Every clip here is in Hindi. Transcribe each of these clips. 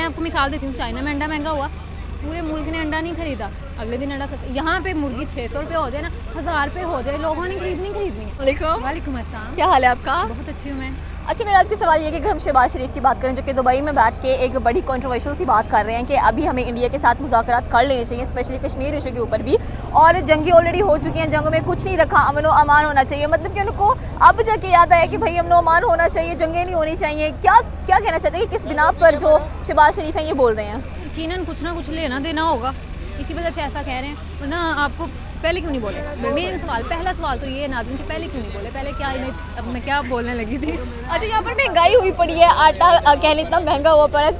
आपको मिसाल देती हूँ, चाइना में अंडा महंगा हुआ, पूरे मुल्क ने अंडा नहीं खरीदा, अगले दिन अंडा सस्ता। यहाँ पे मुर्गी 600 रुपये हो जाए ना, 1000 रुपये हो जाए, लोगों ने खरीदनी है। वालेकुम अस्सलाम, क्या हाल है आपका? बहुत अच्छी हूँ मैं। अच्छा, मेरा आज का सवाल ये है कि अगर हम शहबाज शरीफ की बात करें जो कि दुबई में बैठ के एक बड़ी कंट्रोवर्शियल सी बात कर रहे हैं कि अभी हमें इंडिया के साथ मुज़ाकरात कर लेने चाहिए, स्पेशली कश्मीर इशू के ऊपर भी, और जंगी ऑलरेडी हो चुकी हैं, जंगों में कुछ नहीं रखा, अमन व अमान होना चाहिए, मतलब कि उनको अब जाके याद आया कि भाई अमन व अमान होना चाहिए, जंगें नहीं होनी चाहिए। क्या क्या कहना चाहते हैं कि किस बिना पर जो शहबाज शरीफ हैं ये बोल रहे हैं? यकीनन कुछ ना कुछ लेना देना होगा, इसी वजह से ऐसा कह रहे हैं। वरना आपको पहले क्यों नहीं बोले? मेन सवाल, पहला सवाल तो ये है नाज़रीन कि पहले क्यों नहीं बोले? पहले क्या इन्हें, अब मैं क्या बोलने लगी थी। अच्छा, यहाँ पर महंगाई हुई पड़ी है, आटा कह लें इतना महंगा हुआ पड़ा है,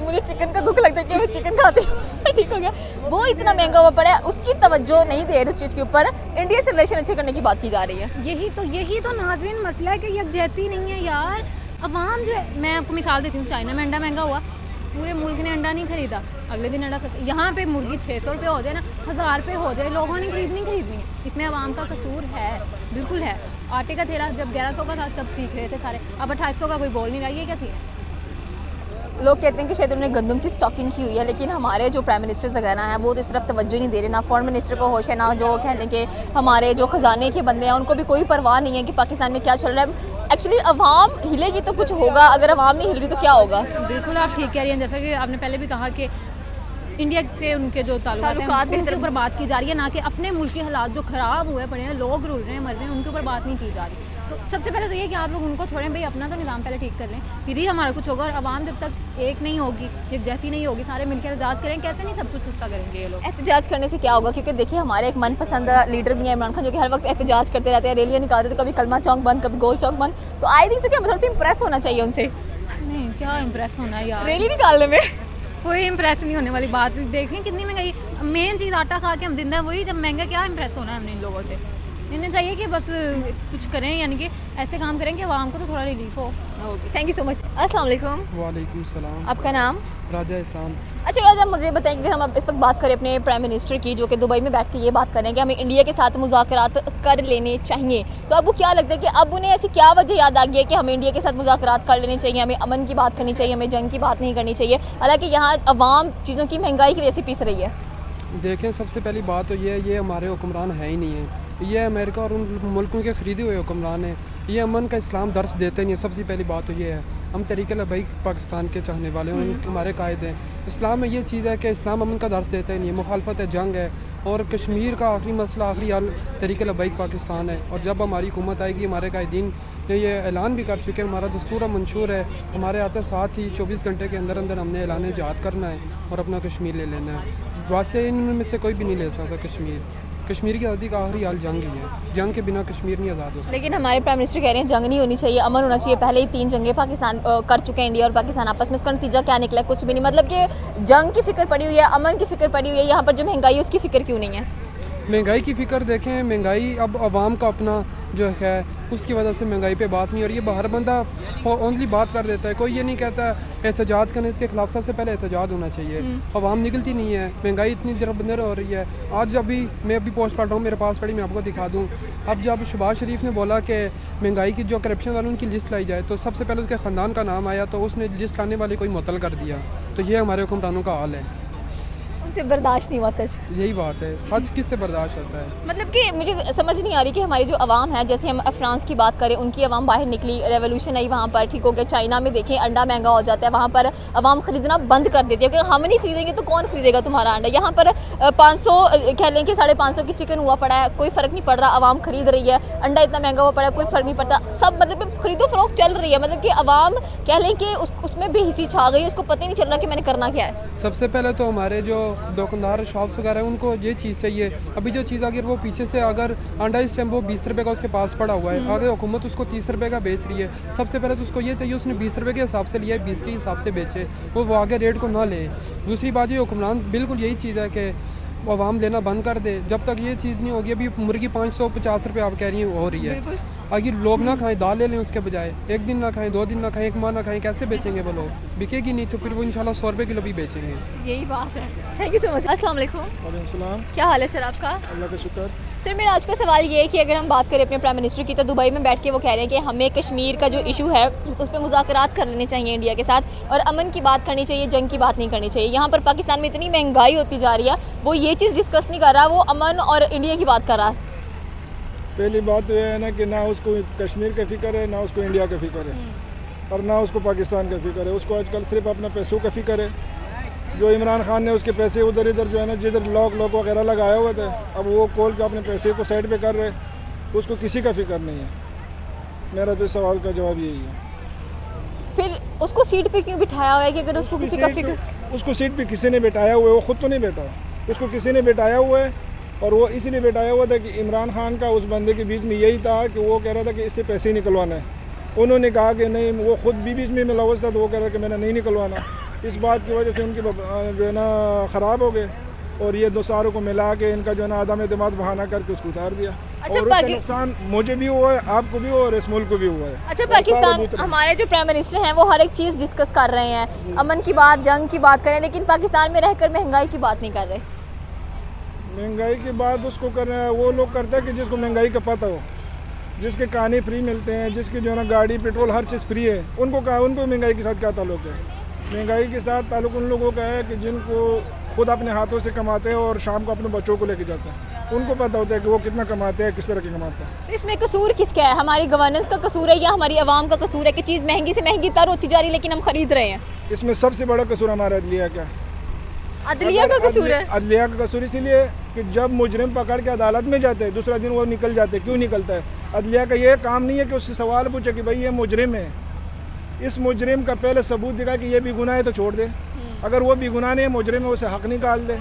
मुझे चिकन का दुख लगता है कि मैं चिकन खाती हूँ ठीक हो गया, वो इतना महंगा हुआ पड़ा है, उसकी तवज्जो नहीं दे रहे उस चीज़ के ऊपर, इंडिया से रिलेशन अच्छे करने की बात की जा रही है। यही तो नाज़रीन मसला है कि यकजहती नहीं है यार। अवाम जो है, मैं आपको मिसाल देती हूँ, चाइना में अंडा महंगा हुआ, पूरे मुल्क ने अंडा नहीं खरीदा, अगले दिन अंडा सस्ता। यहाँ पे मुर्गी 600 रुपये हो जाए ना, 1000 रुपये हो जाए, लोगों ने खरीदनी है। इसमें आवाम का कसूर है, बिल्कुल है। आटे का थैला जब 1100 का था तब चीख रहे थे सारे, अब 2800 का कोई बोल नहीं रहा, ये क्या थी? लोग कहते हैं कि शायद उन्होंने गंदम की स्टॉकिंग की हुई है, लेकिन हमारे जो प्राइम मिनिस्टर्स वगैरह हैं वो तो इस तरफ तवज्जो नहीं दे रहे, ना फॉरेन मिनिस्टर को होश है, ना जो कहने के हमारे जो ख़जाने के बंदे हैं उनको भी कोई परवाह नहीं है कि पाकिस्तान में क्या चल रहा है। एक्चुअली अवाम हिलेगी तो कुछ होगा, अगर अवाम नहीं हिल रही तो क्या होगा? बिल्कुल आप ठीक कह रही हैं, जैसा कि आपने पहले भी कहा कि इंडिया से उनके जो ताल्लुकात हैं उनके ऊपर बात की जा रही है, ना कि अपने मुल्क के हालात जो ख़राब हुए पड़े हैं, लोग रुल रहे हैं, मर रहे हैं, उनके ऊपर बात नहीं की जा रही। तो सबसे पहले तो ये कि आप लोग उनको छोड़ें, भाई अपना तो निज़ाम पहले ठीक कर लें, फिर ही हमारा कुछ होगा। और आवाम जब तक एक नहीं होगी, यकजहती नहीं होगी, सारे मिलकर एहतजाज करें, कैसे नहीं सब कुछ सस्ता करेंगे ये लोग? एहतजाज करने से क्या होगा? क्योंकि देखिए हमारे एक मनपसंद लीडर भी हैं इमरान खान, जो कि हर वक्त एहतजाज करते रहते हैं, रैलियाँ निकालते थे, कभी कलमा चौक बंद, कभी गोल चौक बंद। तो आई थिंक कि थोड़ा सा इंप्रेस होना चाहिए उनसे। नहीं, क्या इंप्रेस होना है यार, रैली निकालने में कोई इंप्रेस नहीं होने वाली बात। देखें कितनी महंगाई, मेन चीज़ आटा खा के हम जिंदा है, वही जब महंगा, क्या इंप्रेस होना है हमने इन लोगों से? इन्हें चाहिए कि बस कुछ करें, यानी कि ऐसे काम करें कि आवाम को तो थोड़ा रिलीफ हो। Thank you so much. अस्सलाम वालेकुम। वालेकुम सलाम। आपका नाम? राजा एहसान। अच्छा राजा, मुझे बताएंगे अगर हम अब इस वक्त बात करें अपने प्राइम मिनिस्टर की, जो कि दुबई में बैठ के ये बात कर रहे हैं कि हमें इंडिया के साथ मुज़ाकरात कर लेने चाहिए, तो आपको क्या लगता है कि अब उन्हें ऐसी क्या वजह याद आ गई है कि हमें इंडिया के साथ मुज़ाकरात कर लेने चाहिए, हमें अमन की बात करनी चाहिए, हमें जंग की बात नहीं करनी चाहिए, हालांकि यहाँ अवाम चीज़ों की महंगाई की वजह से पीस रही है? देखें, सबसे पहली बात तो ये हमारे हुक्मरान है ही नहीं है, ये अमेरिका और उन मुल्कों के ख़रीदे हुए हुक्मरान हैं, ये अमन का इस्लाम दर्स देते नहीं है। सबसे पहली बात तो ये है, हम तरीक़े लबैक पाकिस्तान के चाहने वाले हैं, हमारे कायदे हैं। इस्लाम में ये चीज़ है कि इस्लाम अमन का दर्स देता ही नहीं है, मुखालफत है, जंग है, और कश्मीर का आखिरी मसला, आखिरी हाल तरीक़े लबैक पाकिस्तान है। और जब हमारी हुकूमत आएगी, हमारे कायदीन ये ऐलान भी कर चुके हैं, हमारा दस्तूर मंशूर है, हमारे आते साथ ही 24 घंटे के अंदर अंदर हमने ऐलान जिहाद करना है और अपना कश्मीर ले लेना है। वैसे इनमें से कोई भी नहीं ले सकता कश्मीर की आज़ादी का आखिरी हाल जंग ही है, जंग के बिना कश्मीर नहीं आज़ाद हो सकता। लेकिन हमारे प्राइम मिनिस्टर कह रहे हैं जंग नहीं होनी चाहिए, अमन होना चाहिए। पहले ही 3 जंगें पाकिस्तान कर चुके हैं, इंडिया और पाकिस्तान आपस में, उसका नतीजा क्या निकला? कुछ भी नहीं, मतलब कि जंग की फ़िक्र पड़ी हुई है, अमन की फ़िक्र पड़ी हुई है, यहाँ पर जो महंगाई है उसकी फ़िक्र क्यों नहीं है? महंगाई की फ़िक्र देखें, महंगाई अब आवाम का अपना जो है उसकी वजह से महंगाई पे बात नहीं, और ये बाहर बंदा ओनली बात कर देता है, कोई ये नहीं कहता एहतजाज करने इसके खिलाफ। सबसे पहले एहतजाज होना चाहिए, आवाम निकलती नहीं है, महंगाई इतनी दर हो रही है। आज मैं अभी पोस्ट पढ़ रहा हूँ, मेरे पास पड़ी, मैं आपको दिखा दूँ। अब जब शहबाज शरीफ ने बोला कि महंगाई की जो करप्शन वाले उनकी लिस्ट लाई जाए, तो सबसे पहले उसके ख़ानदान का नाम आया, तो उसने लिस्ट लाने वाले कोई मुअत्तल कर दिया। तो ये हमारे हुक्मरानों का हाल है, उनसे बर्दाश्त नहीं हुआ सच। यही बात है, सच किससे बर्दाश्त होता है? मतलब कि मुझे समझ नहीं आ रही कि हमारी जो आवाम है, जैसे हम फ्रांस की बात करें, उनकी आवाम बाहर निकली, रेवोल्यूशन आई वहाँ पर, ठीक हो गया। चाइना में देखें अंडा महंगा हो जाता है, वहाँ पर आवाम ख़रीदना बंद कर देती है, क्योंकि हम नहीं खरीदेंगे तो कौन खरीदेगा तुम्हारा अंडा? यहाँ पर 500 कह लें कि 550 की चिकन हुआ पड़ा है, कोई फ़र्क नहीं पड़ रहा, आवाम खरीद रही है। अंडा इतना महंगा हुआ पड़ा है, कोई फ़र्क नहीं पड़ता, सब मतलब खरीदो फरोख्त चल रही है। मतलब कि आवाम कह लें कि उसमें बेहिसी छा गई, उसको पता ही नहीं चल रहा कि मैंने करना क्या है। सबसे पहले तो हमारे जो दुकानदार शॉप्स वगैरह हैं उनको ये चीज़ चाहिए, अभी जो चीज़ अगर वो पीछे से अगर अंडा इस टाइम वो 20 रुपये का उसके पास पड़ा हुआ है, आगे हुकूमत उसको 30 रुपये का बेच रही है, सबसे पहले तो उसको ये चाहिए उसने 20 रुपये के हिसाब से लिया है, 20 के हिसाब से बेचे, वो आगे रेट को ना ले। दूसरी बात ये हुक्मरान बिल्कुल यही चीज़ है कि आवाम लेना बंद कर दे। जब तक ये चीज़ नहीं होगी, अभी मुर्गी 550 रुपये आप कह रही हैं हो रही है, अगर लोग ना खाएं, दाल ले लें उसके बजाय, एक दिन ना खाएं, 2 दिन ना खाएं, 1 माह ना खाएं, कैसे बेचेंगे वो लोग? बिकेगी नहीं तो फिर वो इंशाल्लाह 100 रुपये किलो भी बेचेंगे। यही बात है। Thank you so much. अस्सलाम वालेकुम। वालेकुम सलाम। क्या हाल है सर आपका? अल्लाह का शुक्र। सर मेरा आज का सवाल ये है कि अगर हम बात करें अपने प्राइम मिनिस्टर की, तो दुबई में बैठ के वो कह रहे हैं कि हमें कश्मीर का जो इशू है उस पर मुज़ाकरात कर लेने चाहिए इंडिया के साथ, और अमन की बात करनी चाहिए, जंग की बात नहीं करनी चाहिए। यहाँ पर पाकिस्तान में इतनी महंगाई होती जा रही है, वो ये चीज़ डिस्कस नहीं कर रहा, वो अमन और इंडिया की बात कर रहा है। पहली बात तो यह है ना कि ना उसको कश्मीर का फिक्र है, ना उसको इंडिया का फिक्र है, और ना उसको पाकिस्तान का फिक्र है। उसको आजकल सिर्फ अपने पैसों का फिक्र है। जो इमरान खान ने उसके पैसे उधर इधर जो है ना, जिधर लॉक वगैरह लगाए हुए थे, अब वो खोल के अपने पैसे को साइड पे कर रहे, उसको किसी का फिक्र नहीं है। मेरा तो इस सवाल का जवाब यही है। फिर उसको सीट पे क्यों बिठाया हुआ है कि अगर उसको किसी का फिक्र, उसको सीट पे किसी ने बिठाया हुआ है, वो खुद तो नहीं बैठा, उसको किसी ने बिठाया हुआ है, और वो इसलिए बिठाया हुआ था कि इमरान खान का उस बंदे के बीच में यही था कि वो कह रहा था कि इससे पैसे ही निकलवाना है। उन्होंने कहा कि नहीं, वो खुद भी बीच में मुलव्वस था, तो वो कह रहा था कि मैंने नहीं निकलवाना। इस बात की वजह से उनके जो है ना ख़राब हो गए, और ये दो सारों को मिला के इनका जो है ना आदम एतमाद बहाना करके उसको उतार दिया। अच्छा, और उसका नुकसान मुझे भी हुआ है, आपको भी हुआ और इस मुल्क को भी हुआ है। अच्छा पाकिस्तान, हमारे जो प्राइम मिनिस्टर हैं वो हर एक चीज़ डिस्कस कर रहे हैं, अमन की बात, जंग की बात करें, लेकिन पाकिस्तान में रहकर महंगाई की बात नहीं कर रहे। महंगाई की बात उसको कर रहे हैं, वो लोग करते हैं कि जिसको महंगाई का पता हो, जिसके खाने फ्री मिलते हैं, जिसकी जो है ना गाड़ी पेट्रोल हर चीज़ फ्री है, उनको महंगाई के साथ क्या ताल्लुक है? महंगाई के साथ ताल्लुक उन लोगों का है कि जिनको खुद अपने हाथों से कमाते हैं और शाम को अपने बच्चों को लेके जाते हैं। उनको पता होता है कि वो कितना कमाते हैं, किस तरह के कमाते हैं। तो इसमें कसूर किसका है? हमारी गवर्नेंस का कसूर है या हमारी आवाम का कसूर है कि चीज़ महंगी से महंगी तर होती जा रही है लेकिन हम खरीद रहे हैं? इसमें सबसे बड़ा कसूर हमारा अदलिया का है। अदलिया का कसूर है? अदलिया का कसूर इसीलिए कि जब मुजरिम पकड़ के अदालत में जाते हैं, दूसरा दिन वो निकल जाते हैं। क्यों निकलता है? अदलिया का ये काम नहीं है कि उससे सवाल पूछे कि भाई ये मुजरिम है, इस मुजरिम का पहले सबूत दिखा कि ये भी गुनाह है तो छोड़ दे। अगर वो भी गुनाह नहीं है, मुजरिम है, उसे हक निकाल दे।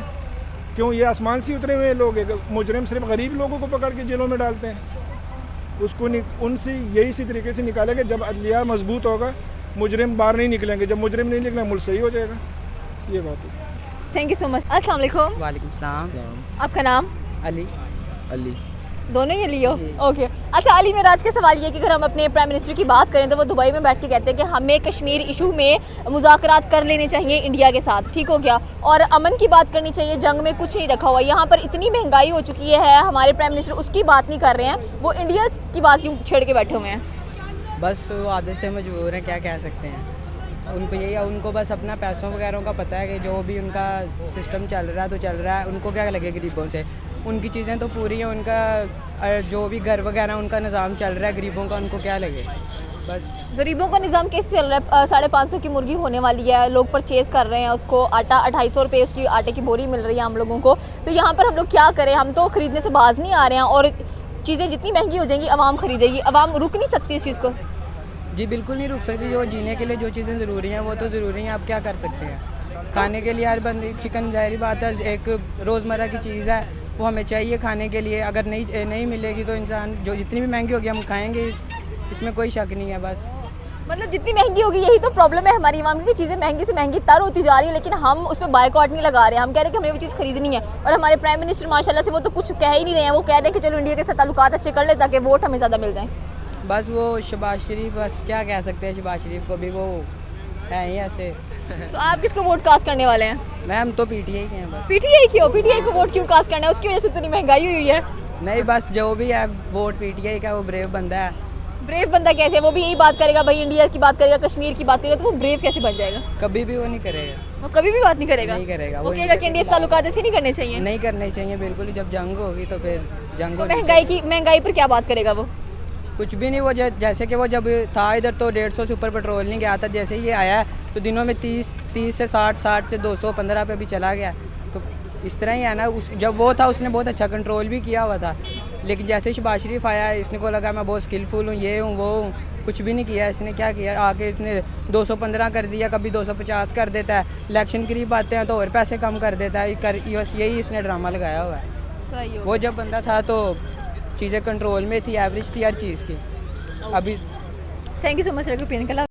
क्यों ये आसमान से उतरे हुए लोग हैं? मुजरिम सिर्फ गरीब लोगों को पकड़ के जेलों में डालते हैं। उसको उनसे यही इसी तरीके से निकालेंगे। जब अदलिया मजबूत होगा, मुजरिम बाहर नहीं निकलेंगे। जब मुजरिम नहीं निकलेंगे, मुल्क सही हो जाएगा। ये बात है। Thank you so much. अस्सलाम वालेकुम। वालेकुम सलाम। आपका नाम? अली। अली दोनों ही अली हो? ओके। अच्छा अली, मेरा आज का सवाल ये है कि अगर हम अपने प्राइम मिनिस्टर की बात करें तो वो दुबई में बैठ के कहते हैं कि हमें कश्मीर इशू में मुज़ाकरात कर लेने चाहिए इंडिया के साथ, ठीक हो गया, और अमन की बात करनी चाहिए, जंग में कुछ नहीं रखा हुआ। यहाँ पर इतनी महंगाई हो चुकी है, हमारे प्राइम मिनिस्टर उसकी बात नहीं कर रहे हैं, वो इंडिया की बात क्यों छेड़ के बैठे हुए हैं? बस वो आदत से मजबूर हैं, क्या कह सकते हैं। उनको यही, उनको बस अपना पैसों वगैरह का पता है कि जो भी उनका सिस्टम चल रहा है तो चल रहा है। उनको क्या लगे गरीबों से? उनकी चीज़ें तो पूरी हैं, उनका जो भी घर वगैरह उनका निज़ाम चल रहा है, गरीबों का उनको क्या लगे? बस गरीबों का निज़ाम कैसे चल रहा है? 550 की मुर्गी होने वाली है, लोग परचेज़ कर रहे हैं उसको, आटा 250 रुपये उसकी आटे की बोरी मिल रही है हम लोगों को। तो यहाँ पर हम लोग क्या करें? हम तो ख़रीदने से बाज नहीं आ रहे हैं, और चीज़ें जितनी महंगी हो जाएंगी आवाम खरीदेगी। आवाम रुक नहीं सकती इस चीज़ को। जी बिल्कुल नहीं रुक सकती। जो जीने के लिए जो चीज़ें ज़रूरी हैं वो तो ज़रूरी हैं। आप क्या कर सकते हैं? खाने के लिए हर बंदे चिकन, ज़ाहिर बात है, एक रोज़मर्रा की चीज़ है, वो हमें चाहिए खाने के लिए। अगर नहीं मिलेगी तो इंसान जो जितनी भी महंगी होगी हम खाएंगे, इसमें कोई शक नहीं है। बस मतलब जितनी महंगी होगी, यही तो प्रॉब्लम है हमारी आवाम की कि चीज़ें महंगी से महंगी तर होती जा रही है, लेकिन हम उस पर बायकॉट नहीं लगा रहे हैं। हम कह रहे हैं कि हमें वो चीज़ खरीदनी है, और हमारे प्राइम मिनिस्टर माशाल्लाह से वो तो कुछ कह ही नहीं रहे हैं। वो कह रहे हैं कि चलो इंडिया के साथ ताल्लुकात अच्छे कर ले ताकि वोट हमें ज़्यादा मिल जाए। बस वो शहबाज शरीफ, बस क्या कह सकते हैं, शहबाज शरीफ को भी वो है ही ऐसे। तो आप किसको वोट कास्ट करने वाले हैं? मैम तो पीटीआई के हैं बस। पीटीआई क्यों? पीटीआई को वोट क्यों कास्ट करना है? उसकी वजह से इतनी महंगाई हुई है। नहीं, बस जो भी है वोट पीटीआई का, वो ब्रेव बंदा है। ब्रेव बंदा कैसे? वो भी यही बात करेगा, भाई इंडिया की बात करेगा, कश्मीर की बात करेगा, तो वो ब्रेव कैसे बन जाएगा? कभी भी वो नहीं करेगा। वो कभी भी बात नहीं करेगा? नहीं करेगा। वो कहेगा कि इंडिया से ताल्लुकात अच्छे नहीं करने चाहिए। नहीं करने चाहिए बिल्कुल ही। जब जंग होगी तो फिर जंग तो महंगाई पर क्या बात करेगा वो? कुछ भी नहीं। वो जैसे कि वो जब था इधर तो 150 से ऊपर पेट्रोल नहीं गया था। जैसे ही ये आया है तो दिनों में 30 से 60 से 215 पे भी चला गया। तो इस तरह ही है ना। जब वो था उसने बहुत अच्छा कंट्रोल भी किया हुआ था, लेकिन जैसे शहबाज शरीफ आया, इसने को लगा मैं बहुत स्किलफुल हूँ, ये हूँ वो हूँ। कुछ भी नहीं किया इसने। क्या किया? आके इसने 215 कर दिया, कभी 250 कर देता है। इलेक्शन करीब आते हैं तो और पैसे कम कर देता है। यही इसने ड्रामा लगाया हुआ है। सही हो। वो जब बंदा था तो चीज़ें कंट्रोल में थी, एवरेज थी हर चीज़ की। अभी थैंक यू सो मच।